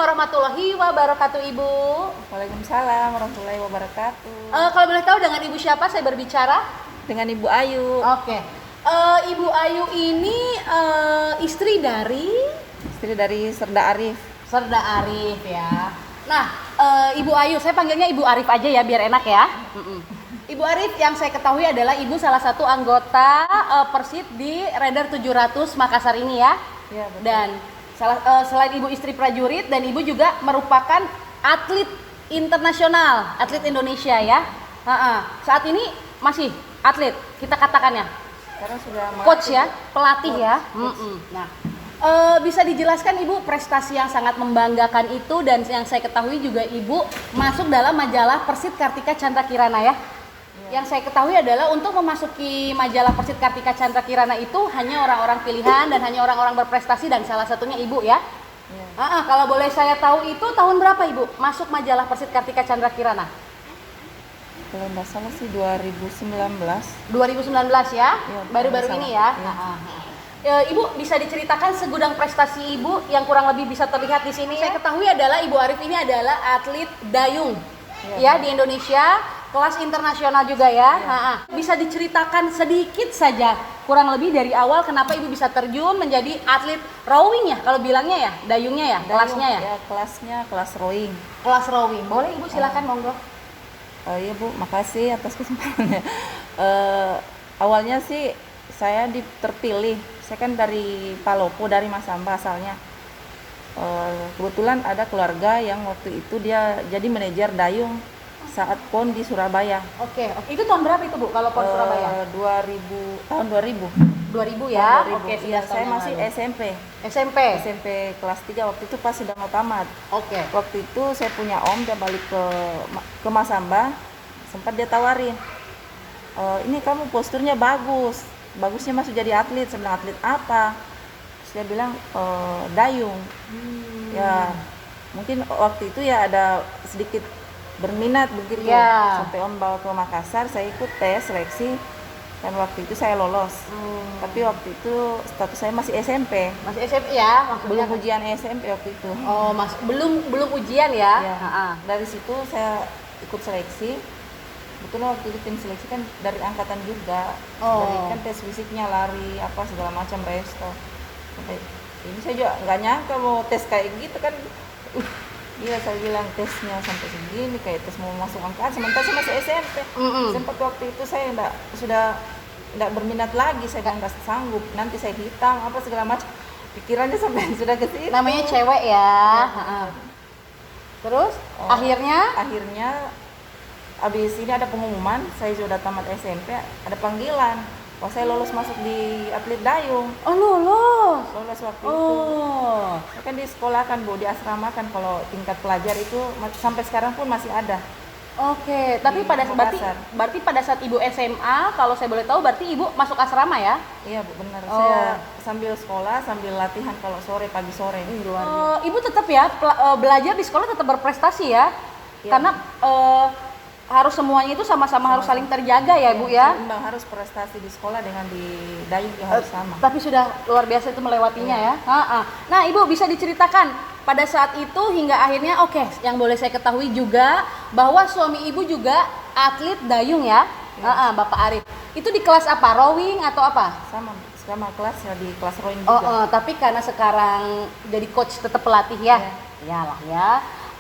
warahmatullahi wabarakatuh, Ibu. Waalaikumsalam warahmatullahi wabarakatuh. Kalau boleh tahu dengan Ibu siapa saya berbicara? Dengan Ibu Ayu. Oke. Ibu Ayu ini istri dari Serda Arif. Serda Arif ya. Nah, Ibu Ayu, saya panggilnya Ibu Arif aja ya biar enak ya. Ibu Arif yang saya ketahui adalah Ibu salah satu anggota Persib di Raider 700 Makassar ini ya. Iya, betul. Dan selain Ibu istri prajurit dan Ibu juga merupakan atlet internasional, atlet Indonesia ya. Saat ini masih atlet, kita katakannya. Sekarang sudah Coach ya, pelatih ya. Nah, bisa dijelaskan Ibu prestasi yang sangat membanggakan itu dan yang saya ketahui juga Ibu masuk dalam majalah Persit Kartika Chandra Kirana ya. Yang saya ketahui adalah untuk memasuki majalah Persit Kartika Chandra Kirana itu hanya orang-orang pilihan dan hanya orang-orang berprestasi dan salah satunya Ibu ya. Kalau boleh saya tahu itu tahun berapa Ibu masuk majalah Persit Kartika Chandra Kirana? Kalau nggak salah sih 2019. 2019 ya, Iya, baru-baru salah. ini ya. Iya. Ibu bisa diceritakan segudang prestasi Ibu yang kurang lebih bisa terlihat di sini. Saya ketahui adalah Ibu Arif ini adalah atlet dayung ya di Indonesia, kelas internasional juga ya. Bisa diceritakan sedikit saja kurang lebih dari awal kenapa Ibu bisa terjun menjadi atlet rowing ya kalau bilangnya ya, dayungnya ya, kelasnya ya. Ya, kelasnya kelas rowing. Kelas rowing. Boleh Ibu silakan monggo. Iya Bu, makasih atas kesempatannya. Awalnya sih saya terpilih. Saya kan dari Palopo, dari Masamba asalnya. Kebetulan ada keluarga yang waktu itu dia jadi manajer dayung saat PON di Surabaya. Oke. Itu tahun berapa itu Bu kalau PON Surabaya? 2000, tahun 2000. 2000 ya. Tahun 2000. Oke, Iya, saya masih SMP. SMP kelas 3 waktu itu pas sudah mau tamat. Oke. Waktu itu saya punya om, dia balik ke Masamba, sempat dia tawarin, ini kamu posturnya bagusnya masuk jadi atlet. Saya bilang atlet apa? Terus dia bilang dayung. Ya mungkin waktu itu ya ada sedikit berminat begitu. Sampai om bawa ke Makassar, saya ikut tes seleksi dan waktu itu saya lolos. Tapi waktu itu status saya masih SMP. Masih SMP ya, maksudnya Belum ujian SMP waktu itu. Oh, belum ujian ya. Ya. Dari situ saya ikut seleksi. Betul waktu itu tim seleksi kan dari angkatan juga. Dari kan tes fisiknya, lari, apa segala macam resto. Sampai ini saya juga nggak nyangka mau tes kayak gitu kan. Iya, saya bilang tesnya sampai segini kayak tes mau masuk angkatan, sementara saya masih SMP. Sempat waktu itu saya sudah nggak berminat lagi, saya nggak sanggup, nanti saya hitam apa segala macam, pikirannya sampai sudah ke situ. Namanya cewek ya. Terus akhirnya abis ini ada pengumuman, saya sudah tamat SMP, ada panggilan. Wah, saya lolos masuk di atlet dayung. Oh, lolos Waktu itu. Saya kan di sekolah kan Bu, di asrama kan kalau tingkat pelajar itu sampai sekarang pun masih ada. Oke, tapi berarti pada saat Ibu SMA, kalau saya boleh tahu berarti Ibu masuk asrama ya? Iya Bu, benar. Saya sambil sekolah, sambil latihan kalau sore, pagi sore. Ibu tetap ya belajar di sekolah tetap berprestasi ya? Karena harus semuanya itu sama-sama harus saling terjaga ya Bu ya? Seimbang, harus prestasi di sekolah dengan di dayung juga harus sama. Tapi sudah luar biasa itu melewatinya ya. Nah Ibu bisa diceritakan pada saat itu hingga akhirnya yang boleh saya ketahui juga bahwa suami Ibu juga atlet dayung ya. Bapak Arif. Itu di kelas apa? Rowing atau apa? Sama kelas ya, di kelas rowing juga. Tapi karena sekarang jadi coach tetap pelatih ya. Iyalah ya.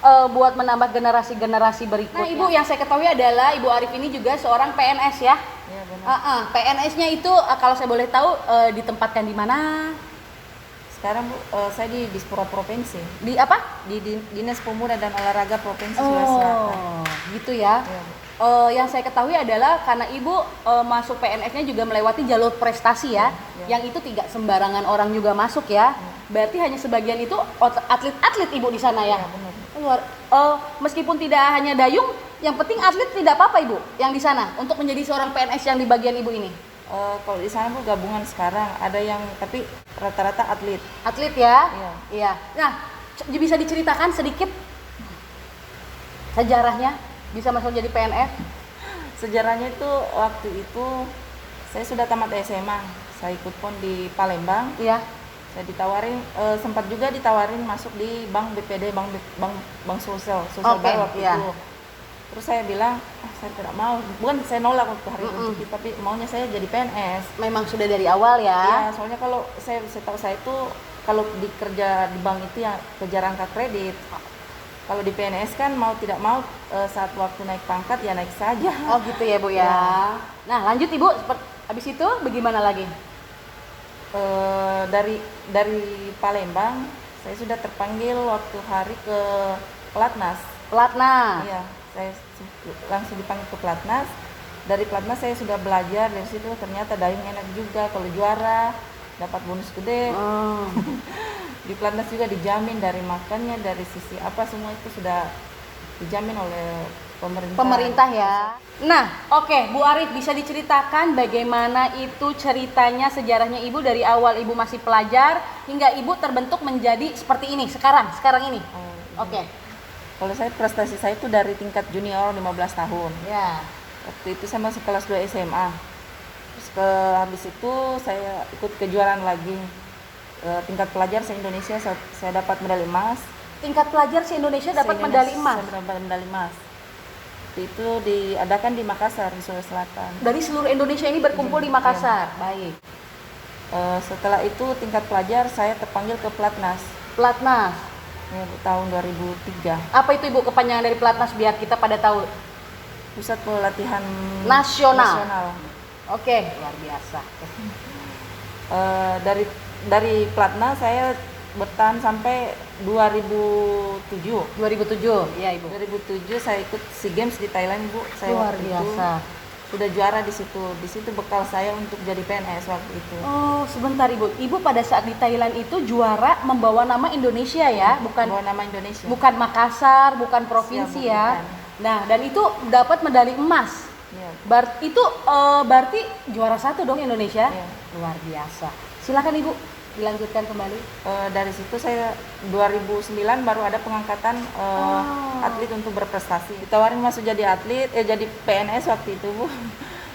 Buat menambah generasi-generasi berikutnya. Nah Ibu yang saya ketahui adalah Ibu Arif ini juga seorang PNS ya. Iya benar. PNS-nya itu kalau saya boleh tahu ditempatkan di mana? Sekarang Bu, saya di Dispora Provinsi. Di apa? Di Dinas Pemuda dan Olahraga Provinsi Sulawesi Selatan. Gitu ya. Yang saya ketahui adalah karena Ibu masuk PNS-nya juga melewati jalur prestasi ya. Yang itu tidak sembarangan orang juga masuk ya. Berarti hanya sebagian itu atlet-atlet Ibu di sana ya. Benar. Meskipun tidak hanya dayung, yang penting atlet tidak apa-apa Ibu yang di sana untuk menjadi seorang PNS yang di bagian Ibu ini. Kalau di sana Bu gabungan sekarang ada yang tapi rata-rata atlet. Atlet ya? Iya. Nah, bisa diceritakan sedikit sejarahnya bisa masuk jadi PNS? Sejarahnya itu waktu itu saya sudah tamat SMA, saya ikut PON di Palembang. Iya. Saya ditawarin, sempat juga ditawarin masuk di bank BPD, bank sosial Oke, baru waktu iya. itu. Terus saya bilang, saya tidak mau. Bukan saya nolak waktu hari itu, tapi maunya saya jadi PNS. Memang sudah dari awal ya. Ya, soalnya kalau saya setahu saya itu kalau dikerja di bank itu yang kejar angka kredit. Kalau di PNS kan mau tidak mau saat waktu naik pangkat ya naik saja. Oh gitu ya Bu ya. Ya. Nah lanjut Ibu, habis itu bagaimana lagi? Dari Palembang saya sudah terpanggil waktu hari ke Pelatnas. Pelatnas. Iya, saya langsung dipanggil ke Pelatnas. Dari Pelatnas saya sudah belajar dari situ, ternyata dayung enak juga, kalau juara dapat bonus gede. Oh. Di Pelatnas juga dijamin dari makannya, dari sisi apa semua itu sudah dijamin oleh Pemerintah ya. Nah, oke, Bu Arif bisa diceritakan bagaimana itu ceritanya, sejarahnya Ibu dari awal Ibu masih pelajar hingga Ibu terbentuk menjadi seperti ini sekarang ini. Oke. Kalau saya prestasi saya itu dari tingkat junior 15 tahun. Ya. Waktu itu saya masih kelas 2 SMA. Terus habis itu saya ikut kejuaraan lagi. Tingkat pelajar se-Indonesia saya dapat medali emas. Tingkat pelajar se-Indonesia dapat medali emas. Saya dapat medali emas. Itu diadakan di Makassar, di Sulawesi Selatan. Dari seluruh Indonesia ini berkumpul di Makassar. Baik. Setelah itu tingkat pelajar saya terpanggil ke Pelatnas. Pelatnas. Ya, tahun 2003. Apa itu Ibu kepanjangan dari Pelatnas biar kita pada tahu? Pusat Pelatihan Nasional. Oke, luar biasa. Dari Pelatnas saya bertahan sampai 2007. 2007, ya Ibu. 2007 saya ikut SEA Games di Thailand, Bu. Saya Luar waktu biasa. Itu sudah juara di situ. Di situ bekal saya untuk jadi PNS waktu itu. Oh, sebentar Ibu. Ibu pada saat di Thailand itu juara membawa nama Indonesia ya, bukan Bawa nama Indonesia. bukan Makassar, bukan provinsi Siap, ya. bukan. Nah, dan itu dapat medali emas. Ya. Berarti juara 1 dong Indonesia. Iya. Luar biasa. Silakan Ibu dilanjutkan kembali. Dari situ saya 2009 baru ada pengangkatan atlet untuk berprestasi. Ditawarin masuk jadi atlet, jadi PNS waktu itu, Bu.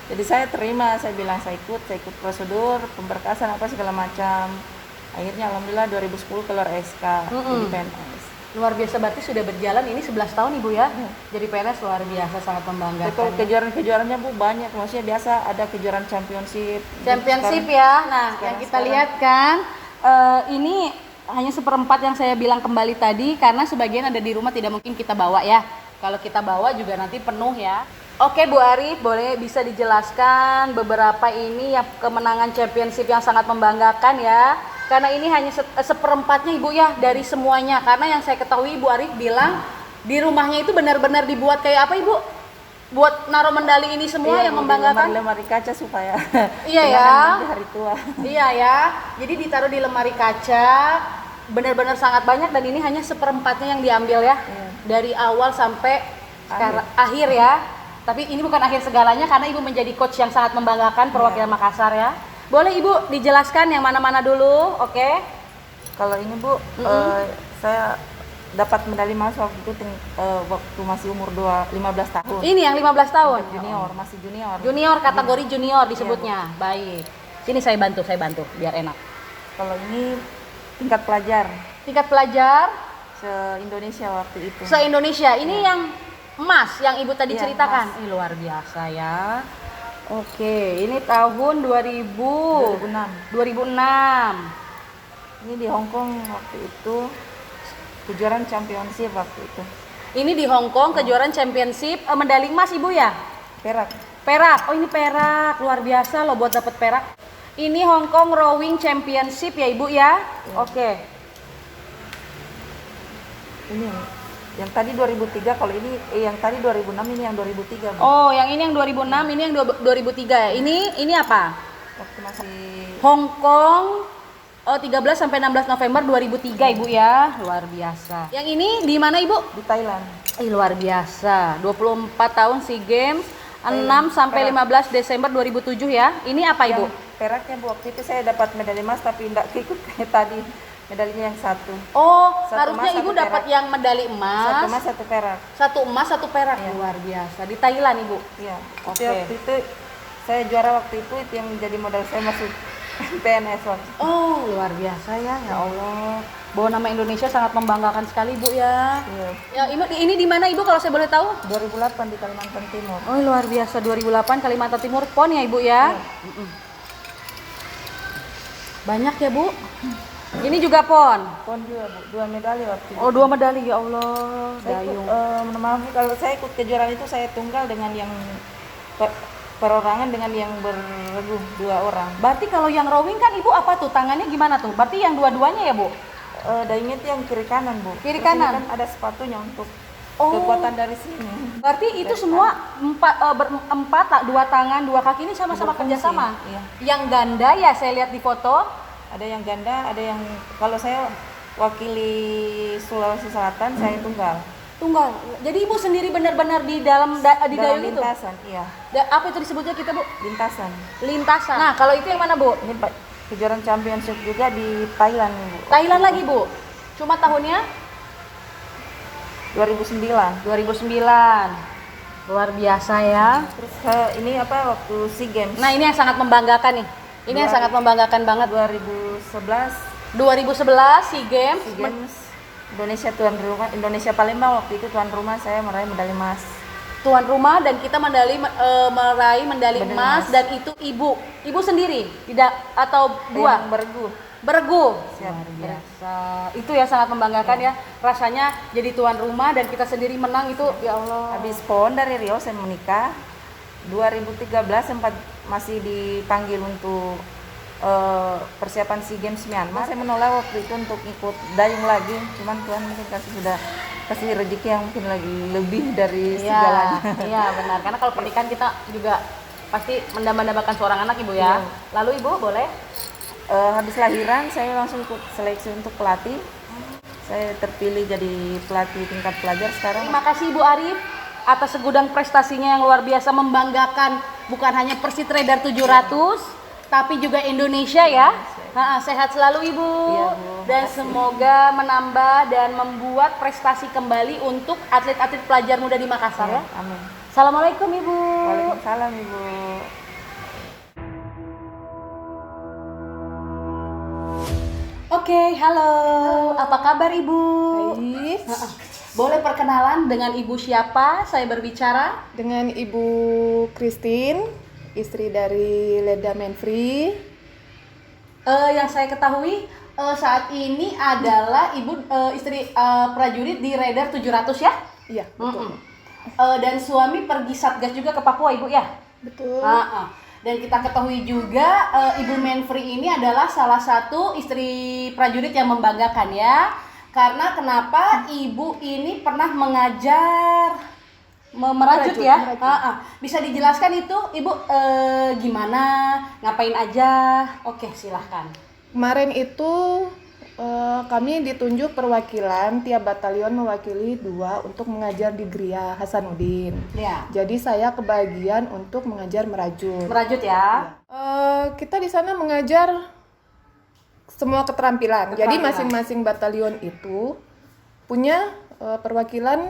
Jadi saya terima, saya bilang saya ikut prosedur, pemberkasan apa segala macam. Akhirnya alhamdulillah 2010 keluar SK jadi PNS. Luar biasa, berarti sudah berjalan ini 11 tahun Ibu ya. Jadi PNS luar biasa, sangat membanggakan. Kalau kejuaraan-kejuaraannya Bu banyak, maksudnya biasa ada kejuaraan championship. Ya. Nah, yang kita lihat kan ini hanya seperempat yang saya bilang kembali tadi karena sebagian ada di rumah tidak mungkin kita bawa ya. Kalau kita bawa juga nanti penuh ya. Oke Bu Arif, boleh bisa dijelaskan beberapa ini yang kemenangan championship yang sangat membanggakan ya. Karena ini hanya seperempatnya Ibu ya dari semuanya. Karena yang saya ketahui Ibu Arif bilang di rumahnya itu benar-benar dibuat kayak apa Ibu? Buat naruh medali ini semua yang membanggakan. Lemari kaca supaya Iya ya. di hari tua. Iya ya. Jadi ditaruh di lemari kaca. Benar-benar sangat banyak dan ini hanya seperempatnya yang diambil ya. Iya. Dari awal sampai sekarang akhir ya. Tapi ini bukan akhir segalanya karena Ibu menjadi coach yang sangat membanggakan perwakilan Makassar ya. Boleh Ibu dijelaskan yang mana-mana dulu, oke? Kalau ini Bu, saya dapat medali emas waktu itu waktu masih umur 15 tahun. Ini yang 15 tahun? Junior, masih junior. Junior, kategori junior disebutnya. Baik. Sini saya bantu biar enak. Kalau ini tingkat pelajar Tingkat pelajar se-Indonesia waktu itu. se-Indonesia. Ini yang emas yang Ibu tadi Iya, ceritakan. Luar biasa ya. Oke, ini tahun 2006. 2006. Ini di Hong Kong waktu itu kejuaraan championship waktu itu. Ini di Hong Kong kejuaraan championship, medali emas Ibu ya? Perak. Perak. Oh, ini perak. Luar biasa loh buat dapat perak. Ini Hong Kong Rowing Championship ya Ibu ya? Oke. Ini yang tadi 2003, kalau ini yang tadi 2006, ini yang 2003. Bu. Oh, yang ini yang 2006, ini yang 2003 ya. Ini apa? Waktu masih Hong Kong 13 sampai 16 November 2003 Ibu ya. Luar biasa. Yang ini di mana Ibu? di Thailand. Luar biasa. 24 tahun SEA Games 6 sampai 15 Desember 2007 ya. Ini apa Ibu? Yang peraknya Bu, waktu itu saya dapat medali emas tapi tidak ikut kayak tadi. Medalinya yang satu. Oh, Satu harusnya emas, Ibu satu dapat perak. yang medali emas. Satu emas, satu perak. Satu emas, satu perak. Iya. Luar biasa. Di Thailand Ibu. Iya. Oke. Waktu itu saya juara waktu itu yang menjadi modal saya masuk PNS waktu. Oh, luar biasa ya, ya Allah. Bawa nama Indonesia sangat membanggakan sekali, Bu ya. Iya. Ya, ini di mana Ibu kalau saya boleh tahu? 2008 di Kalimantan Timur. Oh, luar biasa 2008 Kalimantan Timur PON ya, Ibu ya. Mm-mm. Banyak ya, Bu. Ini juga PON. PON juga Bu, 2 medali waktu itu. Oh, 2 medali ya Allah. Saya ikut, Dayung. maaf kalau saya ikut kejuaraan itu saya tunggal dengan yang perorangan dengan yang beregu 2 orang. Berarti kalau yang rowing kan Ibu apa tuh? Tangannya gimana tuh? Berarti yang dua-duanya ya, Bu? Dayungnya itu yang kiri kanan Bu. Kiri Terus ini kanan? kan ada sepatunya untuk Oh. kekuatan dari sini. Berarti itu semua berempat, 2 tangan, 2 kaki ini sama-sama Berfungsi, kerjasama. iya. Yang ganda ya saya lihat di foto. Ada yang ganda, ada yang kalau saya wakili Sulawesi Selatan saya tunggal. Tunggal. Jadi Ibu sendiri benar-benar di dalam di Dalam dayung itu. lintasan, iya. Apa itu disebutnya kita, Bu? Lintasan. Lintasan. Nah, kalau itu yang mana, Bu? Ini kejuaraan championship juga di Thailand Bu. Thailand lagi, Bu. Cuma tahunnya 2009. 2009. Luar biasa ya. Terus ini apa waktu SEA Games Nah, ini yang sangat membanggakan nih. Ini yang sangat membanggakan banget. 2011 2011 SEA Games. SEA Games Indonesia tuan rumah, Indonesia Palembang waktu itu tuan rumah, saya meraih medali emas. Tuan rumah dan kita meraih medali Medali emas emas. dan itu ibu sendiri tidak atau dua Yang bergu. bergu. Siap. Luar biasa. Itu ya sangat membanggakan ya. Rasanya jadi tuan rumah dan kita sendiri menang itu ya Allah. Habis PON dari Riau saya menikah. 2013 sempat masih dipanggil untuk persiapan SEA Games Myanmar. Saya menolak waktu itu untuk ikut dayung lagi. Cuman Tuhan mungkin kasih rezeki yang mungkin lagi lebih dari segalanya. Iya benar. Karena kalau pernikahan kita juga pasti mendambakan seorang anak Ibu ya. Iya. Lalu Ibu boleh? Habis lahiran saya langsung ikut seleksi untuk pelatih. Saya terpilih jadi pelatih tingkat pelajar sekarang. Terima kasih Ibu Arif atas segudang prestasinya yang luar biasa membanggakan bukan hanya Persit Radar 700 tapi juga Indonesia ya. Sehat selalu Ibu. Iya, Bu. Dan Makasih. semoga menambah dan membuat prestasi kembali untuk atlet-atlet pelajar muda di Makassar ya. Amin. Assalamualaikum Ibu. Waalaikumsalam Ibu. Oke, halo. Apa kabar Ibu? Baik, Boleh perkenalan dengan Ibu siapa? Saya berbicara. dengan Ibu Christine, istri dari Leda Manfree. Yang saya ketahui saat ini adalah Ibu istri prajurit di Radar 700 ya? Iya, betul. Dan suami pergi Satgas juga ke Papua Ibu ya? Betul. Dan kita ketahui juga Ibu Manfree ini adalah salah satu istri prajurit yang membanggakan ya. Karena kenapa Ibu ini pernah mengajar merajut ya? merajut. Bisa dijelaskan itu Ibu gimana, ngapain aja? Oke, silahkan. Kemarin itu kami ditunjuk perwakilan, tiap batalion mewakili 2 untuk mengajar di Gria Hasanuddin. Ya. Jadi saya kebagian untuk mengajar merajut. Merajut ya. Kita di sana mengajar semua keterampilan. Jadi Keterampilan. masing-masing batalion itu punya perwakilan,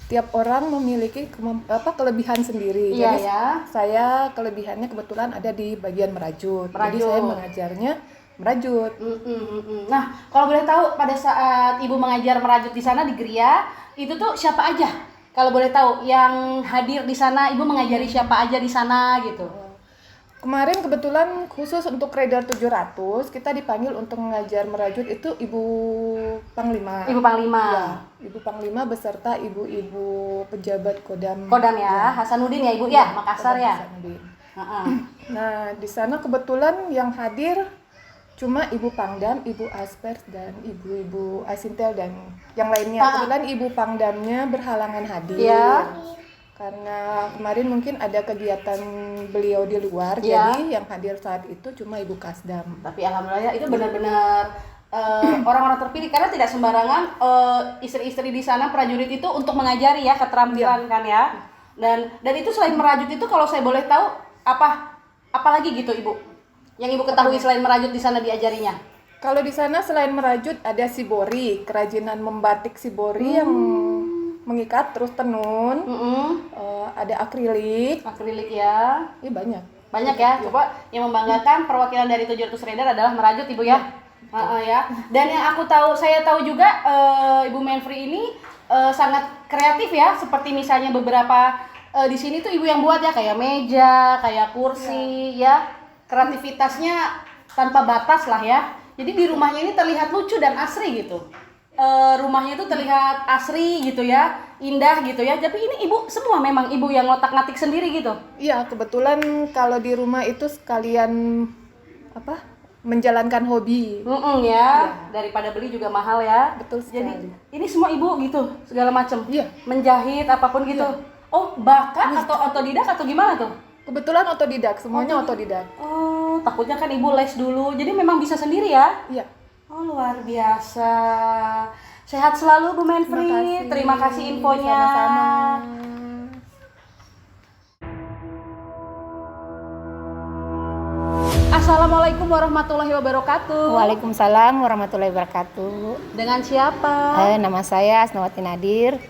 tiap orang memiliki kelebihan sendiri. Iya Jadi ya. saya kelebihannya kebetulan ada di bagian merajut. Jadi Merajut. saya mengajarnya merajut. Nah, kalau boleh tahu pada saat Ibu mengajar merajut di sana di Gria, itu tuh siapa aja? Kalau boleh tahu yang hadir di sana, Ibu mengajari siapa aja di sana gitu. Kemarin kebetulan khusus untuk Radar 700 kita dipanggil untuk mengajar merajut itu Ibu Panglima. Ibu Panglima. Ya, Ibu Panglima beserta ibu-ibu pejabat Kodam. Kodam ya, Hasanuddin ya Ibu ya, Makassar Kodam ya. Hasanuddin. Heeh. Nah, di sana kebetulan yang hadir cuma Ibu Pangdam, Ibu Aspers, dan Ibu-ibu Asintel dan yang lainnya. Kebetulan Ibu Pangdamnya berhalangan hadir. Iya. Karena kemarin mungkin ada kegiatan beliau di luar, Iya. jadi yang hadir saat itu cuma Ibu Kasdam. Tapi alhamdulillah ya, itu benar-benar orang-orang terpilih karena tidak sembarangan istri-istri di sana prajurit itu untuk mengajari ya keterampilan kan ya. Dan itu selain merajut itu kalau saya boleh tahu apa lagi gitu Ibu? Yang Ibu ketahui selain merajut di sana diajarinya? Kalau di sana selain merajut ada sibori, kerajinan membatik sibori yang mengikat terus tenun. Ada akrilik, Akrilik ya. banyak. Banyak ya. Coba yang membanggakan perwakilan dari 700 Rider adalah merajut Ibu ya. Ya. Dan yang saya tahu juga Ibu Menfri ini sangat kreatif ya. Seperti misalnya beberapa di sini tuh Ibu yang buat ya, kayak meja, kayak kursi ya. Kreativitasnya tanpa batas lah ya. Jadi di rumahnya ini terlihat lucu dan asri gitu. Rumahnya itu terlihat asri gitu ya, indah gitu ya. Tapi ini Ibu semua memang Ibu yang ngotak-ngatik sendiri gitu. Iya, kebetulan kalau di rumah itu sekalian menjalankan hobi. Ya, daripada beli juga mahal ya. Betul sekali. Jadi ini semua Ibu gitu, segala macam. Iya. Menjahit apapun gitu. Iya. Oh, bakat atau otodidak atau gimana tuh? Kebetulan otodidak, semuanya otodidak. Oh, takutnya kan Ibu les dulu. Jadi memang bisa sendiri ya? Iya. Oh, luar biasa. Sehat selalu Bu Menfri. Terima kasih infonya. Sama-sama. Assalamualaikum warahmatullahi wabarakatuh. Waalaikumsalam warahmatullahi wabarakatuh. Dengan siapa? Nama saya Asnawati Nadir.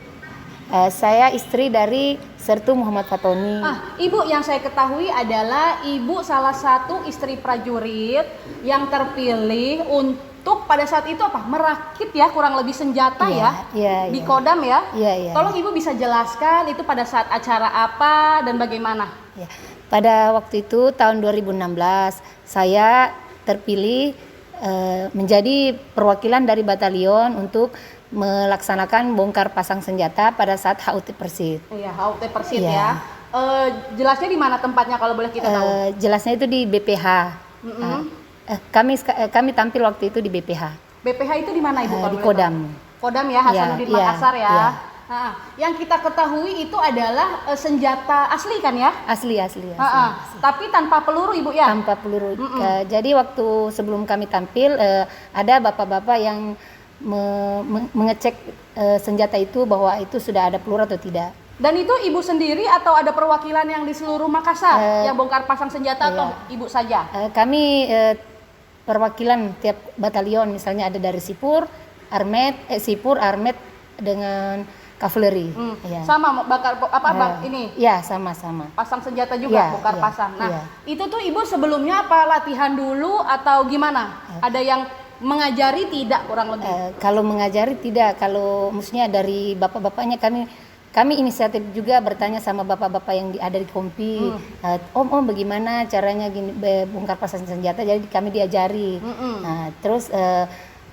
Saya istri dari Sertu Muhammad Fatoni. Ibu yang saya ketahui adalah Ibu salah satu istri prajurit yang terpilih untuk pada saat itu merakit ya kurang lebih senjata di Kodam ya. Iya. Tolong Ibu bisa jelaskan itu pada saat acara apa dan bagaimana? Ya. Pada waktu itu tahun 2016 saya terpilih menjadi perwakilan dari batalion untuk melaksanakan bongkar pasang senjata pada saat HUT Persit. Iya, HUT Persit ya. Jelasnya di mana tempatnya kalau boleh kita tahu? Jelasnya itu di BPH. Kami tampil waktu itu di BPH. BPH itu di mana Ibu? Di Kodam. Kodam ya, Hasanuddin Makassar ya. Iya. Yang kita ketahui itu adalah senjata asli kan ya? Asli. Tapi tanpa peluru Ibu ya? Tanpa peluru. Jadi waktu sebelum kami tampil ada bapak-bapak yang mengecek senjata itu bahwa itu sudah ada peluru atau tidak. Dan itu Ibu sendiri atau ada perwakilan yang di seluruh Makassar yang bongkar pasang senjata atau Ibu saja? Kami perwakilan tiap batalion, misalnya ada dari Sipur, Armet dengan kavaleri. Sama bakar ini? Ya, sama-sama. Pasang senjata juga, bongkar pasang. Nah, itu tuh Ibu sebelumnya latihan dulu atau gimana? Ada yang mengajari tidak kurang lebih? Kalau mengajari tidak, kalau maksudnya dari bapak-bapaknya kami inisiatif juga bertanya sama bapak-bapak yang ada di Kompi. Om bagaimana caranya gini bongkar pasang senjata, jadi kami diajari. Nah, terus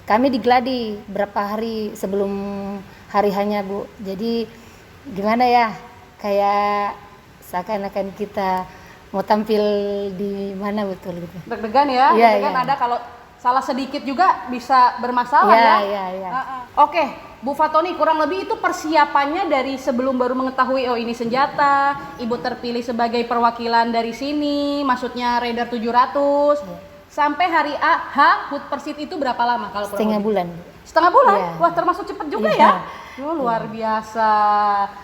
kami digeladi berapa hari sebelum hari hanya Bu. Jadi gimana ya, kayak seakan-akan kita mau tampil di mana betul gitu. Deg-degan ya, deg-degan ada kalau salah sedikit juga bisa bermasalah ya. Iya. Oke, Bu Fatoni, kurang lebih itu persiapannya dari sebelum baru mengetahui ini senjata, Ibu terpilih sebagai perwakilan dari sini, maksudnya Raider 700. Sampai hari HUT Persit itu berapa lama kalau Setengah bulan. Setengah bulan? Ya. Wah, termasuk cepat juga ya. Luar biasa.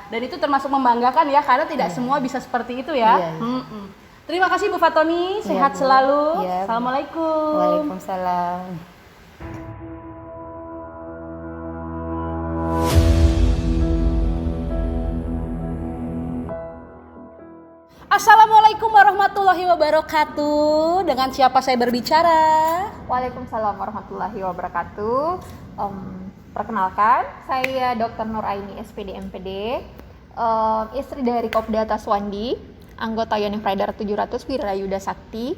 Dan itu termasuk membanggakan ya, karena tidak semua bisa seperti itu ya. Terima kasih Bu Fatoni, sehat selalu. Assalamualaikum. Waalaikumsalam. Assalamualaikum warahmatullahi wabarakatuh. Dengan siapa saya berbicara? Waalaikumsalam warahmatullahi wabarakatuh. Perkenalkan, saya Dr. Nuraini SPD MPD, istri dari Kopda Taswandi, anggota Yonif Rider 700 Wirayuda Sakti.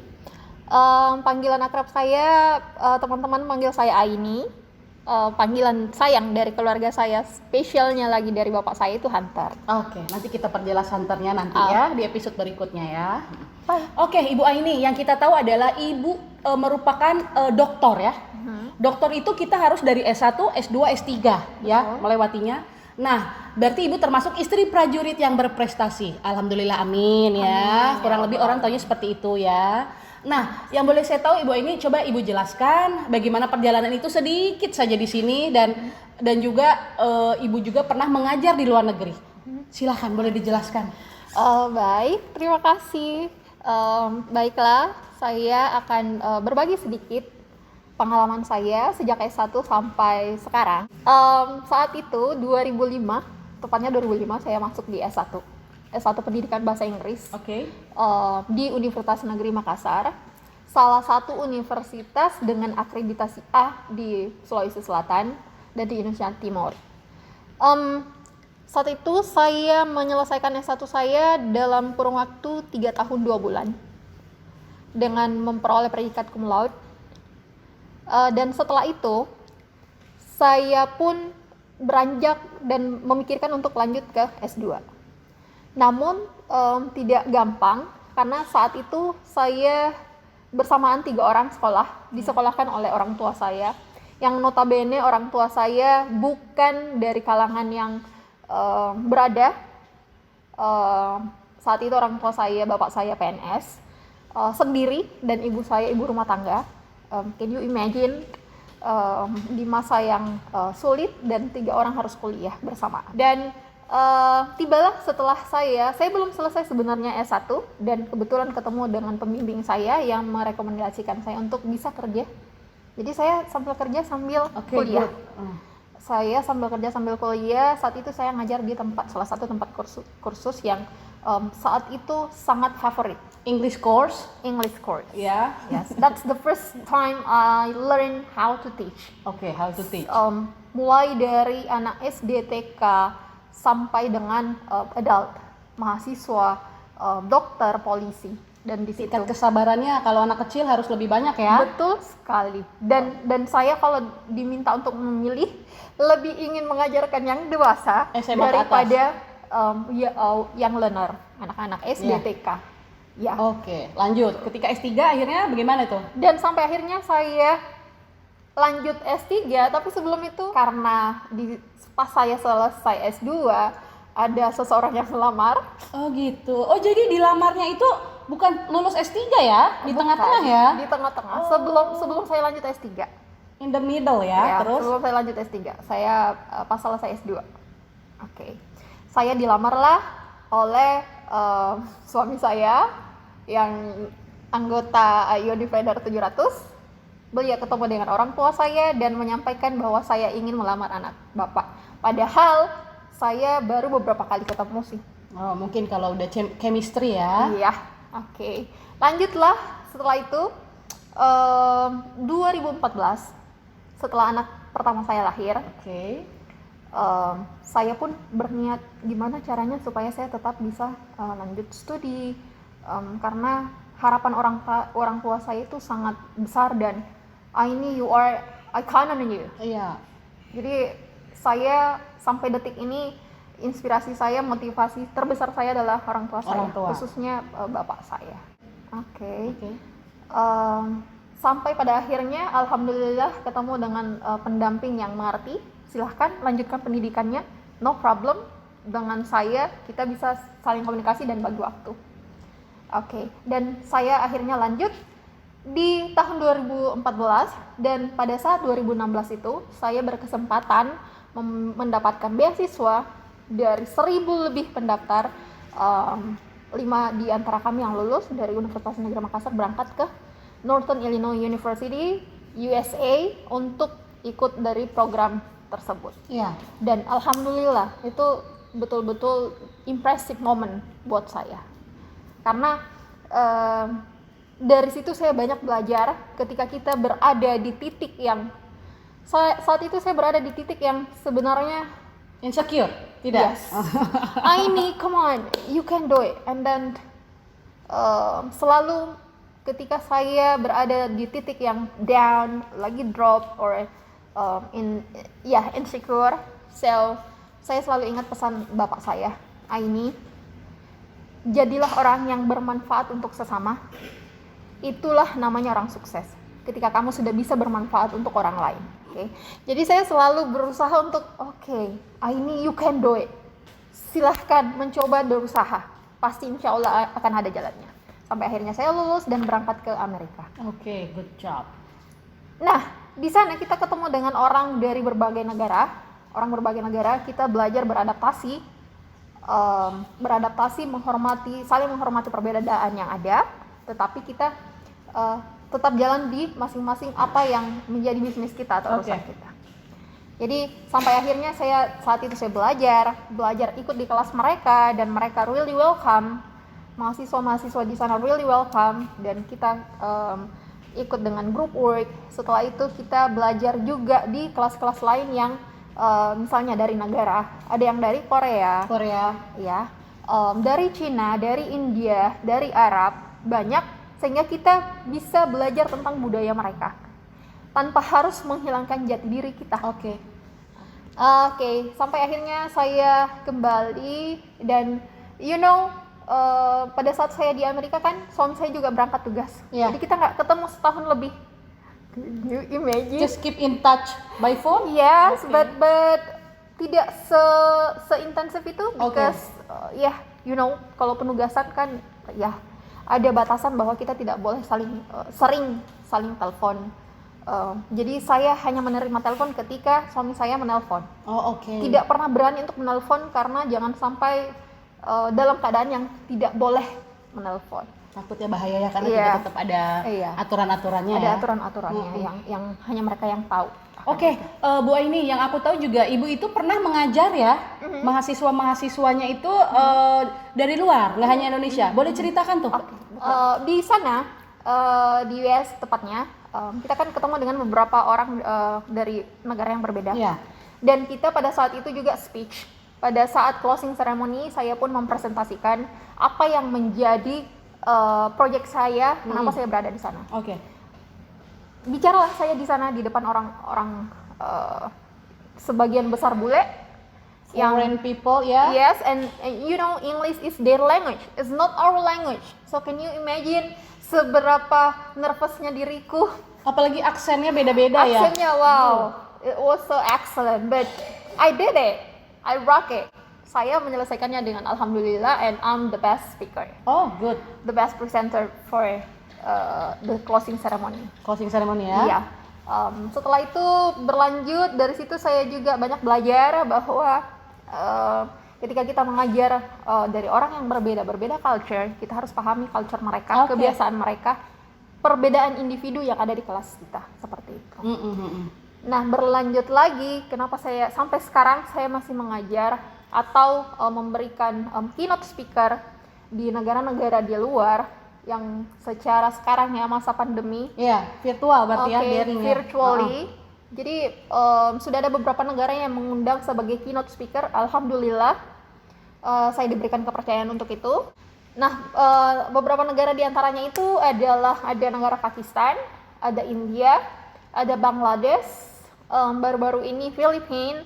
Panggilan akrab saya, teman-teman manggil saya Aini. Panggilan sayang dari keluarga saya, spesialnya lagi dari bapak saya itu Hunter. Oke, nanti kita perjelas Hunternya nanti ya di episode berikutnya ya. Oke, Ibu Aini, yang kita tahu adalah Ibu merupakan doktor ya. Doktor itu kita harus dari S1, S2, S3 ya melewatinya. Nah, berarti Ibu termasuk istri prajurit yang berprestasi. Alhamdulillah, amin ya. Kurang lebih orang taunya seperti itu ya. Nah, yang boleh saya tahu Ibu ini, coba Ibu jelaskan bagaimana perjalanan itu sedikit saja di sini dan juga Ibu juga pernah mengajar di luar negeri. Silahkan, boleh dijelaskan. Baik, terima kasih. Baiklah, saya akan berbagi sedikit pengalaman saya sejak S1 sampai sekarang. Saat itu 2005, tepatnya 2005 saya masuk di S1. S1 Pendidikan Bahasa Inggris Oke. di Universitas Negeri Makassar, salah satu universitas dengan akreditasi A di Sulawesi Selatan dan di Indonesia Timur. Saat itu saya menyelesaikan S1 saya dalam kurun waktu 3 tahun 2 bulan dengan memperoleh predikat cum laude. Dan setelah itu saya pun beranjak dan memikirkan untuk lanjut ke S2. Namun tidak gampang karena saat itu saya bersamaan 3 orang disekolahkan oleh orang tua saya, yang notabene orang tua saya bukan dari kalangan yang berada. Saat itu orang tua saya, bapak saya PNS, sendiri, dan ibu saya ibu rumah tangga. Can you imagine di masa yang sulit dan 3 orang harus kuliah bersama. Dan tibalah setelah saya belum selesai sebenarnya S1, dan kebetulan ketemu dengan pembimbing saya yang merekomendasikan saya untuk bisa kerja. Jadi saya sambil kerja sambil kuliah. Saya sambil kerja sambil kuliah, saat itu saya ngajar di salah satu tempat kursus yang saat itu sangat favorit. English course. Yeah. Yes, that's the first time I learned how to teach. Okay, how to teach. Mulai dari anak SD, TK sampai dengan adult, mahasiswa, dokter, polisi, dan di situ Tingkat kesabarannya kalau anak kecil harus lebih banyak ya. betul sekali. Dan saya kalau diminta untuk memilih, lebih ingin mengajarkan yang dewasa SMA ke daripada young learner, anak-anak SD, Yeah. TK. Ya. Oke, lanjut. Ketika S3 akhirnya bagaimana tuh? Dan sampai akhirnya saya lanjut S3, tapi sebelum itu karena pas saya selesai S2 ada seseorang yang melamar. Oh gitu. Oh jadi dilamarnya itu bukan lulus S3 ya? Di tengah-tengah ya? Di tengah-tengah. Sebelum saya lanjut S3. In the middle ya, terus? Sebelum saya lanjut S3, saya pas selesai S2. Oke. Saya dilamarlah oleh suami saya yang anggota Unifinder 700. Beliau ketemu dengan orang tua saya dan menyampaikan bahwa saya ingin melamar anak bapak. Padahal saya baru beberapa kali ketemu sih. Oh, mungkin kalau udah chemistry ya. Iya, oke. Lanjutlah setelah itu 2014 setelah anak pertama saya lahir. Oke. Saya pun berniat gimana caranya supaya saya tetap bisa lanjut studi, karena harapan orang tua saya itu sangat besar dan I count on you. Iya. Jadi saya sampai detik ini inspirasi saya, motivasi terbesar saya adalah orang tua saya, Orang tua. khususnya bapak saya. Oke. Oke. Sampai pada akhirnya alhamdulillah ketemu dengan pendamping yang mengerti. Silahkan lanjutkan pendidikannya, no problem. Dengan saya kita bisa saling komunikasi dan bagi waktu. Oke. Dan saya akhirnya lanjut di tahun 2014, dan pada saat 2016 itu saya berkesempatan mendapatkan beasiswa dari 1.000 lebih pendaftar. 5 di antara kami yang lulus dari Universitas Negeri Makassar berangkat ke Northern Illinois University, USA untuk ikut dari program tersebut. Iya. Dan alhamdulillah itu betul-betul impressive moment buat saya. Karena dari situ saya banyak belajar ketika kita berada di titik yang saat itu saya berada di titik yang sebenarnya Insecure? Tidak? yes. Come on, you can do it. And then selalu ketika saya berada di titik yang down, lagi drop or insecure, so saya selalu ingat pesan bapak saya, Aini, jadilah orang yang bermanfaat untuk sesama. Itulah namanya orang sukses. Ketika kamu sudah bisa bermanfaat untuk orang lain. Okay? Jadi saya selalu berusaha untuk Aini, you can do it. Silahkan mencoba berusaha. Pasti insya Allah akan ada jalannya. Sampai akhirnya saya lulus dan berangkat ke Amerika. Oke, good job. Nah, di sana kita ketemu dengan orang dari berbagai negara. Orang berbagai negara, kita belajar beradaptasi, saling menghormati perbedaan yang ada, tetapi kita tetap jalan di masing-masing apa yang menjadi bisnis kita atau urusan kita. Jadi sampai akhirnya saat itu saya belajar ikut di kelas mereka, dan mereka really welcome, mahasiswa di sana really welcome, dan kita ikut dengan group work. Setelah itu kita belajar juga di kelas-kelas lain yang misalnya dari negara, ada yang dari Korea, ya, dari Cina, dari India, dari Arab, banyak, sehingga kita bisa belajar tentang budaya mereka tanpa harus menghilangkan jati diri kita. Oke, sampai akhirnya saya kembali, dan pada saat saya di Amerika kan suami saya juga berangkat tugas. Yeah. Jadi kita nggak ketemu setahun lebih. You imagine? Just keep in touch by phone? Yes, but tidak seintensif itu, because kalau penugasan kan ya ada batasan bahwa kita tidak boleh sering saling telepon. Jadi saya hanya menerima telepon ketika suami saya menelpon. Tidak pernah berani untuk menelpon karena jangan sampai dalam keadaan yang tidak boleh menelpon. Takutnya bahaya ya, karena juga tetap ada aturan-aturannya. Ada aturan-aturannya yang hanya mereka yang tahu. Bu Aini, yang aku tahu juga Ibu itu pernah mengajar ya, mahasiswa-mahasiswanya itu dari luar, nggak hanya Indonesia. Boleh ceritakan tuh? Di sana, di US tepatnya, kita kan ketemu dengan beberapa orang dari negara yang berbeda. Dan kita pada saat itu juga speech. Pada saat closing ceremony, saya pun mempresentasikan apa yang menjadi proyek saya, kenapa saya berada di sana. Bicaralah saya di sana di depan orang-orang sebagian besar bule, foreign people, ya. Yes, and English is their language, it's not our language. So can you imagine seberapa nervousnya diriku? Apalagi aksennya beda-beda ya. Aksennya, wow, it was so excellent, but I did it, I rock it. Saya menyelesaikannya dengan alhamdulillah, and I'm the best speaker. Good. The best presenter for the closing ceremony. Closing ceremony ya. Iya. Setelah itu berlanjut, dari situ saya juga banyak belajar bahwa ketika kita mengajar dari orang yang berbeda culture, kita harus pahami culture mereka, kebiasaan mereka, perbedaan individu yang ada di kelas kita, seperti itu. Nah, berlanjut lagi, kenapa saya sampai sekarang saya masih mengajar atau memberikan keynote speaker di negara-negara di luar yang secara sekarang ya masa pandemi. Virtual berarti ya, daring virtually. Jadi sudah ada beberapa negara yang mengundang sebagai keynote speaker. Alhamdulillah saya diberikan kepercayaan untuk itu. Nah, beberapa negara diantaranya itu adalah ada negara Pakistan, ada India, ada Bangladesh, baru-baru ini Filipina.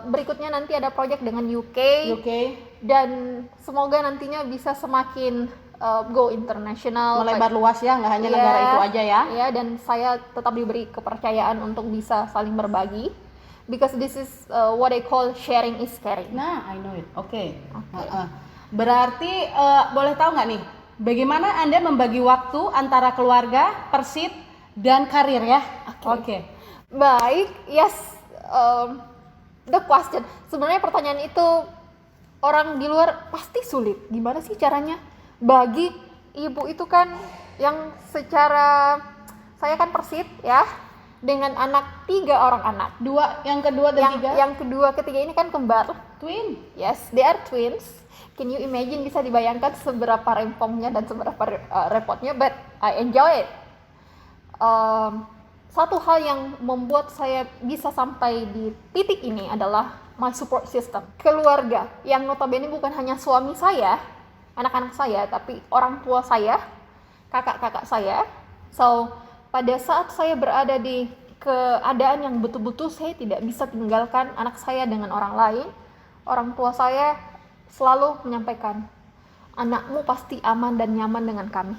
Berikutnya nanti ada project dengan UK. Dan semoga nantinya bisa semakin go international, melebar luas ya, nggak hanya negara itu aja ya. Dan saya tetap diberi kepercayaan untuk bisa saling berbagi, because this is what I call sharing is caring. Nah, I know it. Berarti boleh tahu nggak nih, bagaimana Anda membagi waktu antara keluarga, persit, dan karir ya? Baik, yes. The question, sebenarnya pertanyaan itu orang di luar pasti sulit. Gimana sih caranya bagi ibu itu kan yang secara, saya kan persit ya, dengan anak 3 orang anak. Yang kedua dan tiga? Yang kedua ketiga ini kan kembar. Twin? Yes, they are twins. Can you imagine, bisa dibayangkan seberapa rempongnya dan seberapa repotnya, but I enjoy it. Satu hal yang membuat saya bisa sampai di titik ini adalah my support system. Keluarga yang notabene bukan hanya suami saya, anak-anak saya, tapi orang tua saya, kakak-kakak saya. So, pada saat saya berada di keadaan yang betul-betul saya tidak bisa tinggalkan anak saya dengan orang lain, orang tua saya selalu menyampaikan, anakmu pasti aman dan nyaman dengan kami.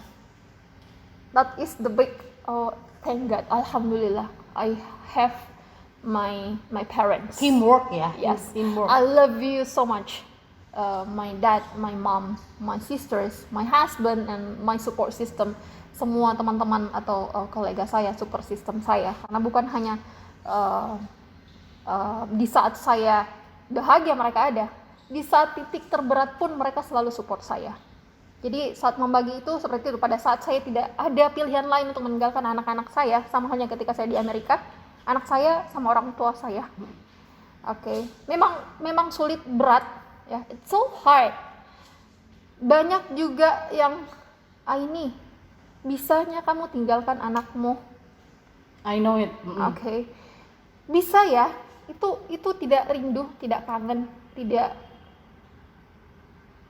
That is the big, thank God, alhamdulillah, I have my parents. Teamwork ya? Yes, teamwork. I love you so much. My dad, my mom, my sisters, my husband, and my support system. Semua teman-teman atau kolega saya, support system saya. Karena bukan hanya di saat saya bahagia mereka ada, di saat titik terberat pun mereka selalu support saya. Jadi saat membagi itu seperti itu. Pada saat saya tidak ada pilihan lain untuk meninggalkan anak-anak saya, sama halnya ketika saya di Amerika, anak saya sama orang tua saya. Oke, memang sulit, berat ya, it's so hard. Banyak juga yang ini bisanya kamu tinggalkan anakmu. I know it. Oke, bisa ya, itu tidak rindu, tidak kangen, tidak.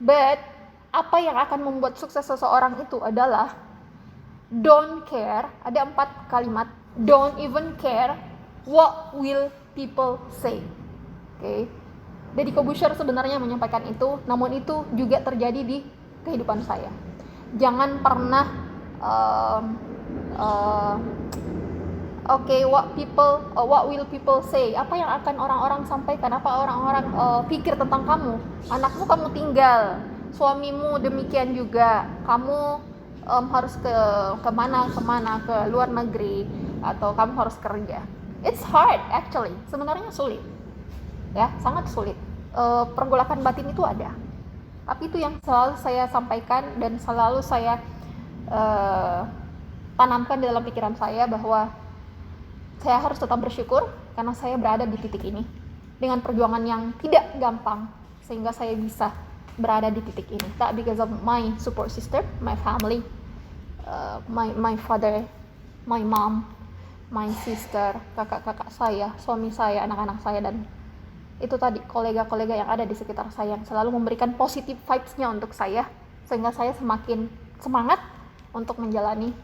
But apa yang akan membuat sukses seseorang itu adalah don't care. Ada 4 kalimat. Don't even care what will people say. Oke. Deddy Corbuzier sebenarnya menyampaikan itu, namun itu juga terjadi di kehidupan saya. Jangan pernah what will people say? Apa yang akan orang-orang sampaikan? Apa orang-orang pikir tentang kamu? Anakmu kamu tinggal, suamimu demikian juga. Kamu harus kemana, ke luar negeri, atau kamu harus kerja. It's hard actually. Sebenarnya sulit, ya, sangat sulit. Pergolakan batin itu ada. Tapi itu yang selalu saya sampaikan dan selalu saya tanamkan di dalam pikiran saya, bahwa saya harus tetap bersyukur karena saya berada di titik ini dengan perjuangan yang tidak gampang, sehingga saya bisa berada di titik ini. Tak because of my support system, my family, my father, my mom, my sister, kakak-kakak saya, suami saya, anak-anak saya, dan itu tadi kolega-kolega yang ada di sekitar saya yang selalu memberikan positive vibes-nya untuk saya, sehingga saya semakin semangat untuk menjalani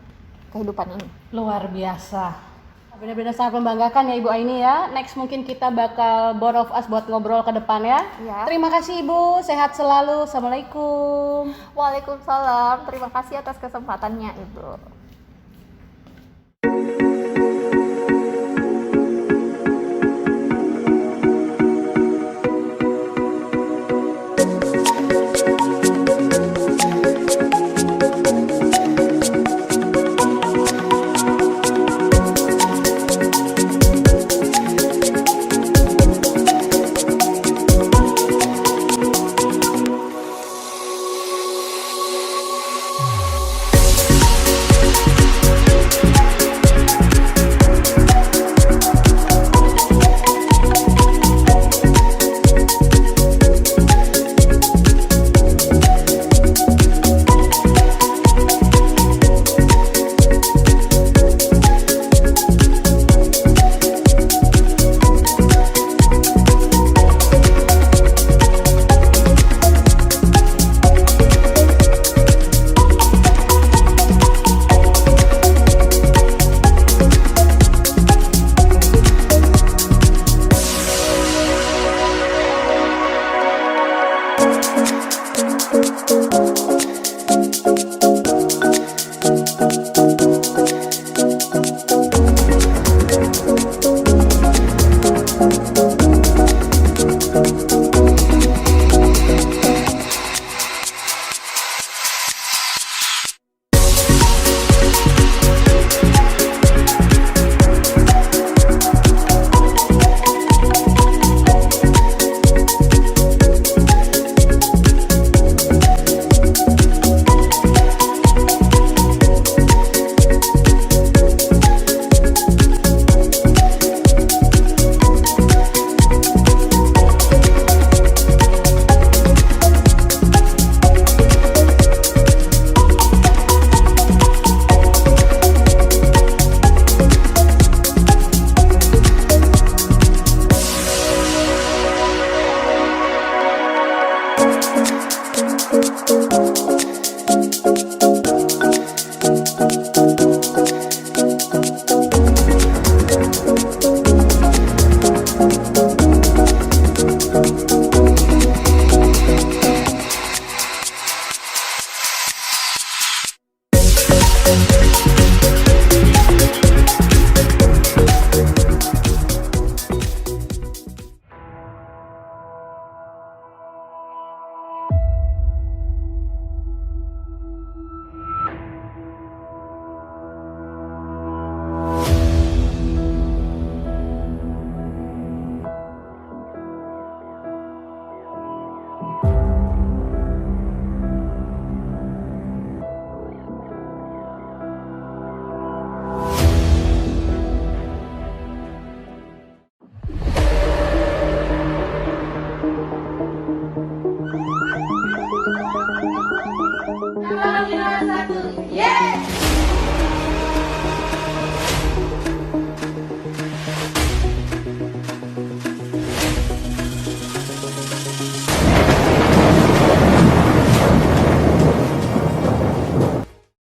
kehidupan ini. Luar biasa. Benar-benar sangat membanggakan ya Ibu Aini ya. Next mungkin kita bakal both of us buat ngobrol ke depan ya. Ya. Terima kasih Ibu, sehat selalu. Assalamualaikum. Waalaikumsalam. Terima kasih atas kesempatannya, Ibu. We'll be right back.